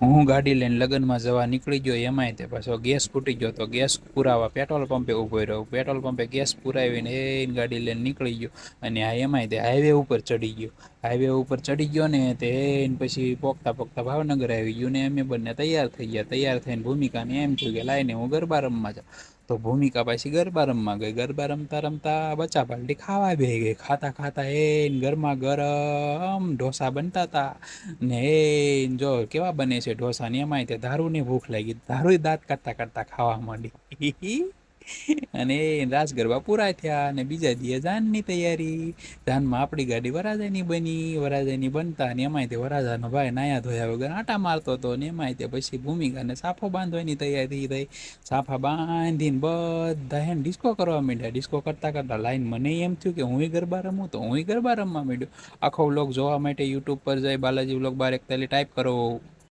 હું ગાડી લઈને લગ્નમાં જવા નીકળી ગયો, એમાંય તે પાછો ગેસ ફૂટી ગયો, તો ગેસ પુરાવા પેટ્રોલ પંપે ઊભો રહ્યો, પેટ્રોલ પંપે ગેસ પુરાવીને એ ગાડી લઈને નીકળી ગયો. અને આ એમાંય તે હાઈવે ઉપર ચડી ગયો, હાઈવે ઉપર ચડી ગયો ને તે પછી પોગતા પોગતા ભાવનગર આવી ગયું ને, અમે બંને તૈયાર થઈ ગયા. તૈયાર થઈને ભૂમિકાને એમ થયું કે લાઈને હું ગરબા રમવા જાઉં. તો ભૂમિકા પાછી ગરબા રમવા ગઈ, ગરબા રમતા રમતા બચા પાલટી ખાવા બેહી ગઈ. ખાતા ખાતા ગરમા ગરમ ઢોસા બનતા હતા ને જો કેવા બને છે ઢોસા ને, એમાંય તે ધારુને ભૂખ લાગી, ધારુય દાંત કાઢતા કાઢતા ખાવા માંડી. અને રાસ ગરબા પૂરા થયા અને બીજા દીએ જાનની તૈયારી. જાનમાં આપણી ગાડી વરાજાની બની, વરાજાની બનતા ને એમાંય તે વરાજાનો ભાઈ નાયા ધોયા વગર આટા મારતો હતો ને, એમાંય તે પછી ભૂમિકાને સાફો બાંધવાની તૈયારી થઈ. સાફા બાંધીને બધા હે ડિસ્કો કરવા માંડ્યા. ડિસ્કો કરતા કરતા લાઈન મને એમ થયું કે હું ગરબા રમું, તો હું ગરબા રમવા માંડ્યો. આખો વ્લોગ જોવા માટે યુટ્યુબ પર જાય બાલાજી વ્લોગ 1241 ટાઈપ કરો.